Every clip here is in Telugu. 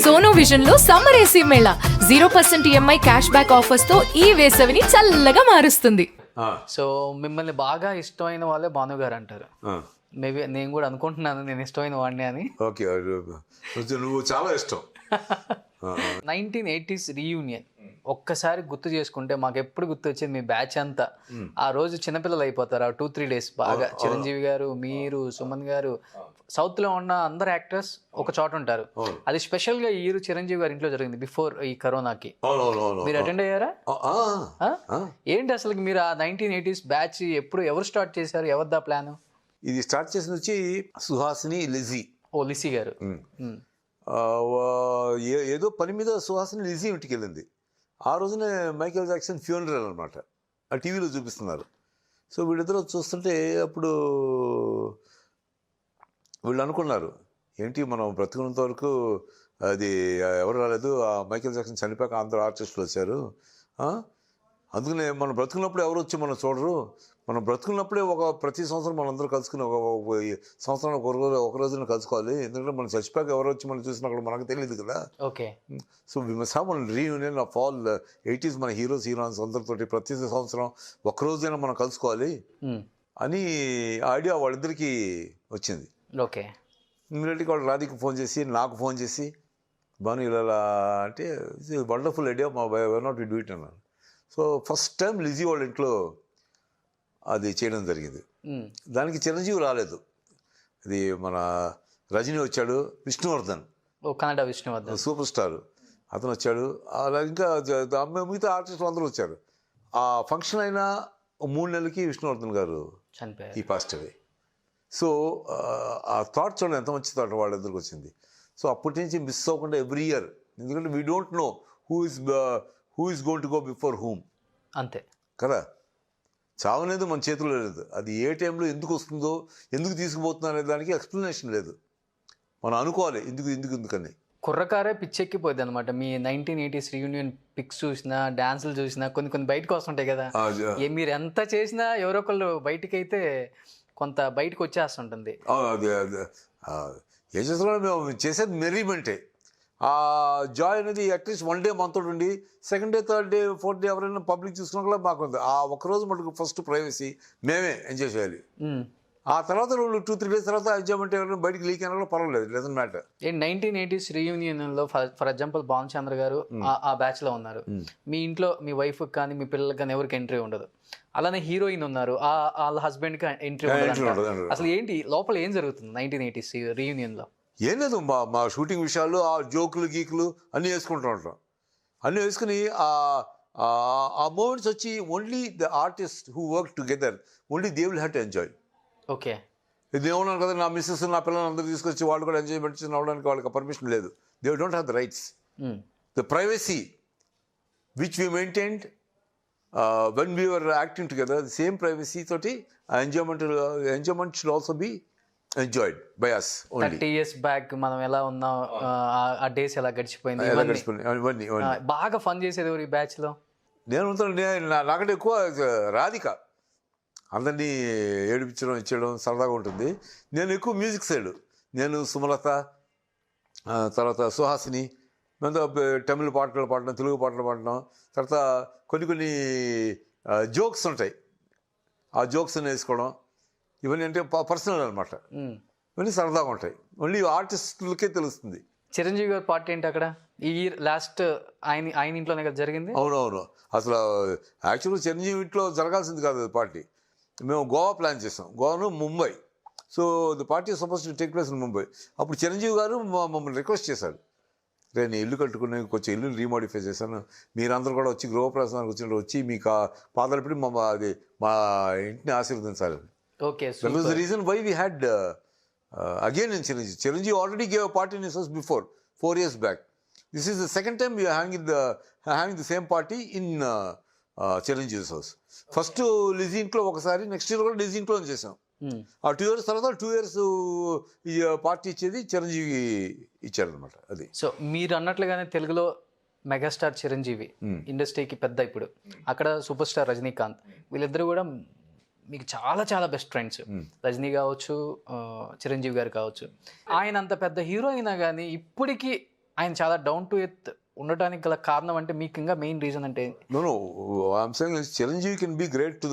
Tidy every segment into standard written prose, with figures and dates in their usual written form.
సోనో విజన్ లో summer AC Mela 0% EMI cash back offers తో ఈ వేసవిని చల్లగా మారుస్తుంది. సో మిమ్మల్ని బాగా ఇష్టమైన వాళ్ళే భాను గారు అంటారు. మేబీ నేను కూడా అనుకుంటున్నాను నేను ఇష్టమైన వాడిని అని. ఓకే, నువ్వు చాలా ఇష్టం. 1980s రీయూనియన్ ఒక్కసారి గుర్తు చేసుకుంటే మాకు ఎప్పుడు గుర్తు వచ్చేది మీ బ్యాచ్ అంతా. ఆ రోజు చిన్నపిల్లలు అయిపోతారు ఆ 2-3 days బాగా. చిరంజీవి గారు, మీరు, సుమన్ గారు, సౌత్ లో ఉన్న అందరు యాక్టర్స్ ఒక చోట ఉంటారు. అది స్పెషల్ గా ఈ చిరంజీవి గారి ఇంట్లో జరిగింది బిఫోర్ ఈ కరోనాకి. మీరు అటెండ్ అయ్యారా? ఏంటి అసలు మీరు ఆ 1980s బ్యాచ్ ఎప్పుడు ఎవరు స్టార్ట్ చేశారు? ఎవరిదా ప్లాన్? ఇది స్టార్ట్ చేసిన వచ్చి సుహాసిని, లిజీ. ఓ లిసీ గారు. ఏదో పని మీద సుహాసిని లిజీ ఇంటికి వెళ్ళింది. ఆ రోజునే మైకేల్ జాక్సన్ ఫ్యూనరల్ అనమాట, ఆ టీవీలో చూపిస్తున్నారు. సో వీళ్ళిద్దరూ చూస్తుంటే అప్పుడు వీళ్ళు అనుకున్నారు, ఏంటి మనం బ్రతుకున్నంత వరకు అది ఎవరు రాలేదు, ఆ మైకేల్ జాక్సన్ చనిపోయాక అందరూ ఆర్టిస్టులు వచ్చారు, అందుకనే మనం బ్రతుకున్నప్పుడు ఎవరు వచ్చి మనం చూడరు, మనం బ్రతుకున్నప్పుడే ప్రతి సంవత్సరం మనం అందరూ కలుసుకుని ఒక సంవత్సరం ఒక రోజున కలుసుకోవాలి, ఎందుకంటే మనం చచ్చిపోయాక ఎవరు వచ్చి మనం చూసినా కూడా మనకు తెలియదు కదా. Okay. So we must have one reunion of all 80s మన హీరోస్ హీరోయిన్స్ అందరితోటి ప్రతి సంవత్సరం ఒక్కరోజైనా మనం కలుసుకోవాలి అని ఐడియా వాళ్ళిద్దరికీ వచ్చింది. ఓకే. ఇమీడియట్గా వాళ్ళు రాధికి ఫోన్ చేసి నాకు ఫోన్ చేసి, బాను ఇలా అంటే వండర్ఫుల్ ఐడియా, మా why not we do it అన్నాను. సో ఫస్ట్ టైం లిజీ వాళ్ళ ఇంట్లో అది చేయడం జరిగింది. దానికి చిరంజీవి రాలేదు, అది మన రజనీ వచ్చాడు, విష్ణువర్ధన్, కన్నడ విష్ణువర్ధన్ సూపర్ స్టార్ అతను వచ్చాడు, అలా ఇంకా మిగతా ఆర్టిస్టులు అందరూ వచ్చారు. ఆ ఫంక్షన్ అయిన 3 నెలలకి విష్ణువర్ధన్ గారు చనిపోయారు, ఈ పాస్ట్ అవే. సో ఆ థాట్ చూడండి ఎంత మంచి థాట్ వాళ్ళిద్దరికి వచ్చింది. సో అప్పటి నుంచి మిస్ అవ్వకుండా ఎవ్రీ ఇయర్, ఎందుకంటే we don't know who is going to go before whom, అంతే కదా. చావు అనేది మన చేతిలో లేదు, అది ఏ టైంలో ఎందుకు వస్తుందో, ఎందుకు తీసుకుపోతుందో అనే దానికి ఎక్స్ప్లెనేషన్ లేదు, మనం అనుకోవాలి ఎందుకని. కుర్రకారే పిచ్చెక్కిపోద్ది అనమాట. మీ 1980s రీయూనియన్ పిక్స్ చూసినా, డాన్సులు చూసినా కొన్ని బయటకు వస్తుంటాయి కదా, మీరు ఎంత చేసినా ఎవరో ఒకళ్ళు బయటికి అయితే కొంత బయటకు వచ్చేస్తుంటుంది. ఏం చేస్తున్నా మేము చేసేది మెరీమెంటే. ఆ జాయ్ అనేది అట్లీస్ట్ 1 day మనతో ఉండి, 2nd day 3rd day 4th day ఎవరైనా పబ్లిక్ చూసుకున్నా కూడా మాకు ఆ ఒక్కరోజు మటుకు ఫస్ట్ ప్రైవసీ మేమే ఎంజాయ్ చేయాలి. ఆ తర్వాత 2-3 days తర్వాత ఎంజాయ్మెంట్ ఎవరైనా బయటికి లీక్ అయినా కూడా పర్వాలేదు, డజంట్ మ్యాటర్. 1980s రీయూనియన్లో ఫర్ ఎగ్జాంపుల్ భానుచంద్ర గారు ఆ బ్యాచ్ లో ఉన్నారు, మీ ఇంట్లో మీ వైఫ్ కానీ మీ పిల్లలకి కానీ ఎవరికి ఎంట్రీ ఉండదు. అలానే హీరోయిన్ ఉన్నారు, వాళ్ళ హస్బెండ్ కి ఎంట్రీ ఉండదు. అసలు ఏంటి లోపల ఏం జరుగుతుంది 1980s రీయూనియన్ లో? ఏం లేదు, మా షూటింగ్ విషయాలు, ఆ జోకులు గీకులు అన్నీ వేసుకుంటూ ఉంటాం. అన్నీ వేసుకుని ఆ మూమెంట్స్ వచ్చి only the artist who work together, only they will have to enjoy. Okay. ఇది ఏమన్నాను కదా, నా మిస్సెస్ నా పిల్లలు అందరూ తీసుకొచ్చి వాళ్ళు కూడా ఎంజాయ్మెంట్ అవ్వడానికి వాళ్ళకి పర్మిషన్ లేదు. They don't have the rights. The privacy which we maintained when we were acting together, the same privacy తోటి enjoyment should also be enjoyed by us only. 30 years back మనం ఎలా ఉన్నాం, ఆ డేస్ ఎలా గడిచిపోయింది, ఇవన్నీ బాగా ఫన్ చేసేది ఎవరు ఈ బ్యాచ్ లో? నాకంటే ఎక్కువ రాధిక అందరినీ ఏడిపించడం ఇచ్చేయడం సరదాగా ఉంటుంది. నేను ఎక్కువ మ్యూజిక్ సైడ్, నేను సుమలత, తర్వాత సుహాసిని, మేము తమిళ పాటలు పాడడం, తెలుగు పాటలు పాడడం, తర్వాత కొన్ని జోక్స్ ఉంటాయి, ఆ జోక్స్ వేసుకోవడం, ఇవన్నీ అంటే పర్సనల్ అనమాట, ఇవన్నీ సరదాగా ఉంటాయి, ఓన్లీ ఆర్టిస్టులకే తెలుస్తుంది. చిరంజీవి గారి పార్టీ ఏంటి అక్కడ? ఈ లాస్ట్ ఆయన ఇంట్లోనే కదా జరిగింది. అవునవును, అసలు యాక్చువల్గా చిరంజీవి ఇంట్లో జరగాల్సింది కాదు పార్టీ. మేము గోవా ప్లాన్ చేసాం, గోవాను Mumbai. So the party suppose to take place in Mumbai. అప్పుడు చిరంజీవి గారు మమ్మల్ని రిక్వెస్ట్ చేశాడు, నేను ఇల్లు కట్టుకుని కొంచెం ఇల్లు రీమోడిఫై చేశాను, మీరందరూ కూడా వచ్చి గృహప్రవేశానికి వచ్చి మీకు పాదాలపడి మా ఇంటిని ఆశీర్వదించాలి. Okay, that was the reason why we had again in Chiranjeevi already gave a party in his house before 4 years back. This is the second time we are having the same party in Chiranjeevi's house. First Lizzy ఇంట్లో ఒకసారి, నెక్స్ట్ ఇయర్ కూడా Lizzy ఇంట్లో చేసాం. ఆ 2 years తర్వాత 2 years ఈ పార్టీ ఇచ్చేది చిరంజీవి ఇచ్చారనమాట. అది. సో మీరు అన్నట్లుగానే తెలుగులో మెగాస్టార్ చిరంజీవి ఇండస్ట్రీకి పెద్ద, ఇప్పుడు అక్కడ సూపర్ స్టార్ రజనీకాంత్, వీళ్ళిద్దరు కూడా మీకు చాలా చాలా బెస్ట్ ఫ్రెండ్స్. రజనీ కావచ్చు, చిరంజీవి గారు కావచ్చు. ఆయన అంత పెద్ద హీరో అయినా కానీ ఇప్పటికీ ఆయన చాలా డౌన్ టు ఎర్త్ ఉండటానికి గల కారణం అంటే మీకు ఇంకా మెయిన్ రీజన్ అంటే No, I'm saying is Chiranjeevi can be great to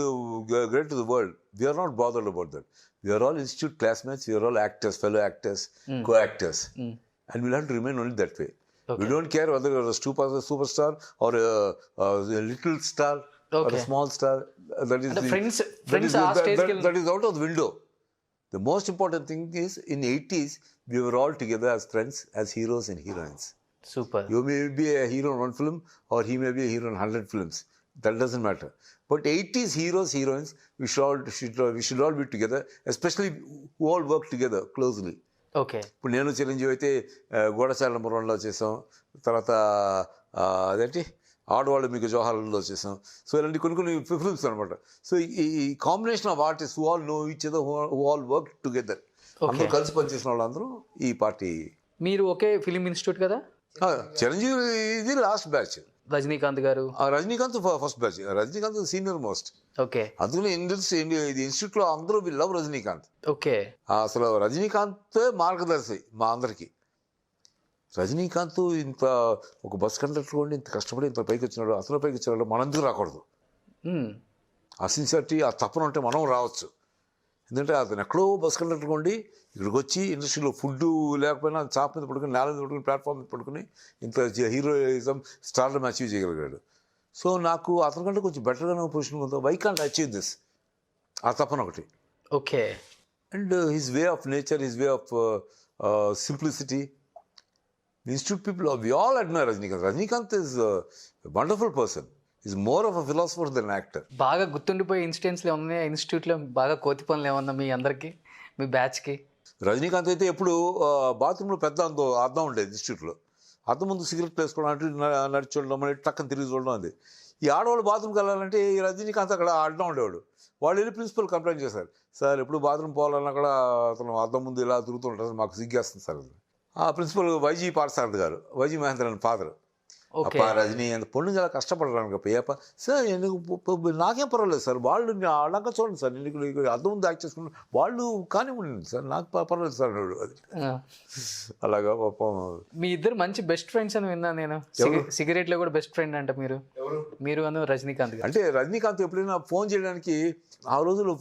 the world. We are not bothered about that. We are all institute classmates. We are all actors, fellow actors, co-actors, and we'll have to remain only that way. We don't care whether you're a superstar or a little star or a small star. That is friends that stage that is out of the window. The most important thing is in 80s we were all together as friends, as heroes and heroines. Super. You may be a hero in one film or he may be a hero in 100 films. That doesn't matter. But 80s heroes, heroines, we should all be together, especially who all work together closely. Okay. ఇప్పుడు నేను చిరంజీవి అయితే గూఢచారి నెంబర్ 1లో చేసాం, తర్వాత అదేంటి ఆడవాళ్ళు మీకు జోహార్లో చేసాం. సో ఇలాంటి కొన్ని ఫిల్మ్స్ అనమాట. సో ఈ combination of artist who all know each other, who all work together, అందరూ కలిసి పనిచేసిన వాళ్ళందరూ ఈ పార్టీ. మీరు ఒకే ఫిలిం ఇన్స్టిట్యూట్ కదా? చిరంజీవి ఇది లాస్ట్ బ్యాచ్, రజనీకాంత్ గారు. Rajinikanth first batch, Rajinikanth senior most. Okay. అందుకని ఇది ఇన్స్టిట్యూట్లో అందరూ వి లవ్ రజనీకాంత్. ఓకే. అసలు రజనీకాంత్ మార్గదర్శి మా అందరికి. రజనీకాంత్ ఇంత ఒక బస్ కండక్టర్ ఉండి ఇంత కష్టపడి ఇంత పైకి వచ్చినాడు, అసలు పైకి వచ్చినాడు, మనందుకు రాకూడదు. ఆ సిన్సియారిటీ, ఆ తపన ఉంటే మనం రావచ్చు. ఎందుకంటే అతను ఎక్కడో బస్ కండక్టర్ ఉండి ఇక్కడికి వచ్చి ఇండస్ట్రీలో ఫుడ్ లేకపోయినా చాప్ మీద పడుకుని, నేల మీద పడుకుని, ప్లాట్ఫామ్ మీద పడుకుని ఇంత హీరోయిజం స్టార్డమ్ అచీవ్ చేయగలిగాడు. సో నాకు అతని కంటే కొంచెం బెటర్గా పొజిషన్ ఉందో, వై కాంట్ అచీవ్ దిస్, ఆ తపన ఒకటి. Okay. And his way of nature, his way of simplicity, institute people we all admire Rajinikanth. Rajinikanth is wonderful person, is more of a philosopher than actor. బాగా గుర్తుండిపోయే ఇన్సిడెంట్స్లో ఉన్నాయి ఇన్స్టిట్యూట్లో, బాగా కోతి పనులు ఏమన్నా మీ అందరికి, మీ బ్యాచ్కి? రజనీకాంత్ అయితే ఎప్పుడు బాత్రూంలో పెద్ద అద్దం ఉండేది ఇన్స్టిట్యూట్లో. అద్దం ముందు సిగరెట్ వేసుకోవడం, అంటే నడిచి చూడడం, మళ్ళీ టక్కన తిరిగి చూడడం. అది ఈ ఆడవాళ్ళు బాత్రూమ్కి వెళ్ళాలంటే ఈ రజనీకాంత్ అక్కడ అడ్డం ఉండేవాడు. వాళ్ళు వెళ్ళి ప్రిన్సిపల్ కంప్లైంట్ చేశారు, సార్ ఎప్పుడు బాత్రూమ్ పోవాలన్నా కూడా అతను అద్దం ముందు ఇలా తిరుగుతుంటారు, మాకు సిగ్గేస్తుంది సార్. ఆ ప్రిన్సిపల్ వైజీ పాఠశారథి గారు, వైజీ మహేంద్రన్ ఫాదర్. అప్ప రజనీ అంత పొన్ను చాలా కష్టపడడానికి అప్ప సార్ నాకేం పర్వాలేదు సార్, వాళ్ళు అలాగా చూడండి సార్, నీకు అర్థం ముందు యాక్ట్ చేసుకుంటాను, వాళ్ళు కానివ్వండి సార్, నాకు పర్వాలేదు సార్ అన్నాడు. అది అలాగా పాపం. మీ ఇద్దరు మంచి బెస్ట్ ఫ్రెండ్స్ అని విన్నా నేను. సిగరెట్లో కూడా బెస్ట్ ఫ్రెండ్ అంట మీరు అను రజనీకాంత్ గారు. అంటే రజనీకాంత్ ఎప్పుడైనా ఫోన్ చేయడానికి, ఆ రోజులు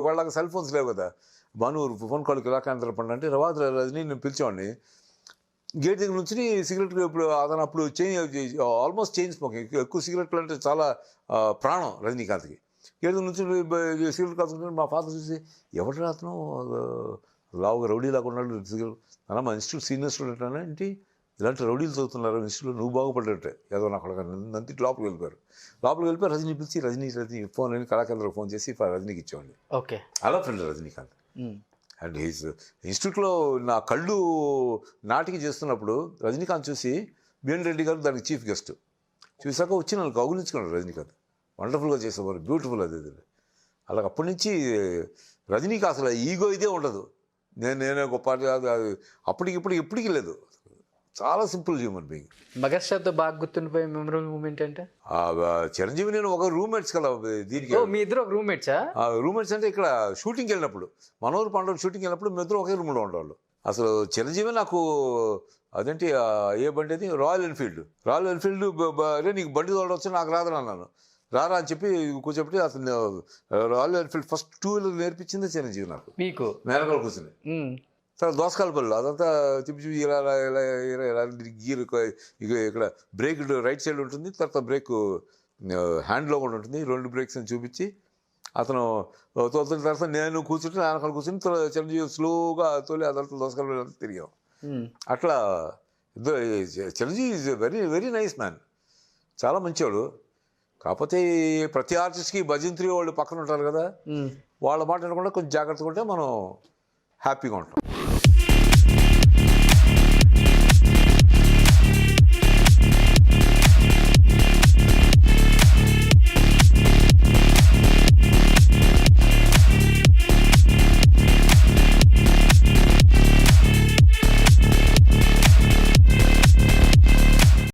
వాళ్ళకి సెల్ ఫోన్స్ లేవు కదా, భానురు ఫోన్ కాల్కి ఇలా కాంతరపండి అంటే తర్వాత రజనీ నేను పిలిచేవాడిని. గేట్ దగ్గర నుంచి సిగరెట్, ఇప్పుడు అతను అప్పుడు ఆల్మోస్ట్ చైన్ స్మోకింగ్, ఎక్కువ సిగరెట్లు అంటే చాలా ప్రాణం రజనీకాంత్కి. గేట్ దగ్గర నుంచి సిగరెట్ కాల్చుకుంటే మా ఫాదర్ చూసి, ఎవరు అతను లావుగా రౌడీ లాగా ఉన్నాడు సిగరెట్ అలా, మా ఇన్స్టిట్యూట్ సీనియర్ స్టూడెంట్ అన్నా ఏంటి ఇలాంటి రౌడీలు చదువుతున్నారు ఇన్స్టిట్యూట్లో, నువ్వు బాగుపడ్డట్టే ఏదో నాకు నంతి లోపలికి వెళ్ళిపోయారు. రజనీ పిలిచి రజనీ ఫోన్ అని కళాకేంద్రకు ఫోన్ చేసి రజనీకి ఇచ్చేవాడిని. ఓకే. అలా ఫ్రెండ్ రజనీకాంత్. అండ్ హీస్ ఇన్స్టిట్యూట్లో నా కళ్ళు నాటికి చేస్తున్నప్పుడు రజనీకాంత్ చూసి బిఎన్ రెడ్డి గారు దానికి చీఫ్ గెస్ట్ చూసాక వచ్చి నన్ను కౌగులించుకున్నాడు రజనీకాంత్. వండర్ఫుల్గా చేసేవారు, బ్యూటిఫుల్ అది. అలాగ అప్పటి నుంచి రజనీకి అసలు ఈగో ఇదే ఉండదు, నేనే గొప్ప, ఇప్పటికి లేదు. చాలా సింపుల్ హ్యూమన్ బీయింగ్. మెగాస్టార్తో బాగా గుర్తుండిపోయే మెమరబుల్ మూమెంట్ అంటే? చిరంజీవి నేను ఒక రూమ్మేట్స్ కదా దీనికి. మీ ఇద్దరు ఒక రూమ్మేట్సా? రూమ్మేట్స్ అంటే ఇక్కడ షూటింగ్కి వెళ్ళినప్పుడు, మనోహర్ పాండవ్ షూటింగ్కి వెళ్ళినప్పుడు మేము ఇద్దరు ఒకే రూమ్లో ఉండేవాళ్ళు. అసలు చిరంజీవి నాకు అదేంటి ఏ బండి అది, రాయల్ ఎన్ఫీల్డ్. అదే నీకు బండి తోడవచ్చు, నాకు రాదని అన్నాను. రారా అని చెప్పి కూర్చోబెట్టి అతను రాయల్ ఎన్ఫీల్డ్ ఫస్ట్ 2 వీలర్ నేర్పించింది చిరంజీవి నాకు. మీకు మేనకాల కూర్చుని తర్వాత దోసకాల పళ్ళు అదంతా తిప్పి ఇలా గీర్ ఇక్కడ బ్రేక్ రైట్ సైడ్ ఉంటుంది, తర్వాత బ్రేక్ హ్యాండ్లో కూడా ఉంటుంది, 2 బ్రేక్స్ అని చూపించి అతను తోలుతున్న తర్వాత నేను కూర్చుంటే నాన్నకాల కూర్చుని చిరంజీవి స్లోగా తోలి అదంతా దోసకాల పళ్ళు తిరిగాం. అట్లా Chiranjeevi is very very nice man, చాలా మంచివాడు. కాకపోతే ప్రతి ఆర్టిస్ట్కి భజంత్రి వాళ్ళు పక్కన ఉంటారు కదా, వాళ్ళ మాట వినకుండా కొంచెం జాగ్రత్తగా ఉంటే మనం హ్యాపీగా ఉంటాం.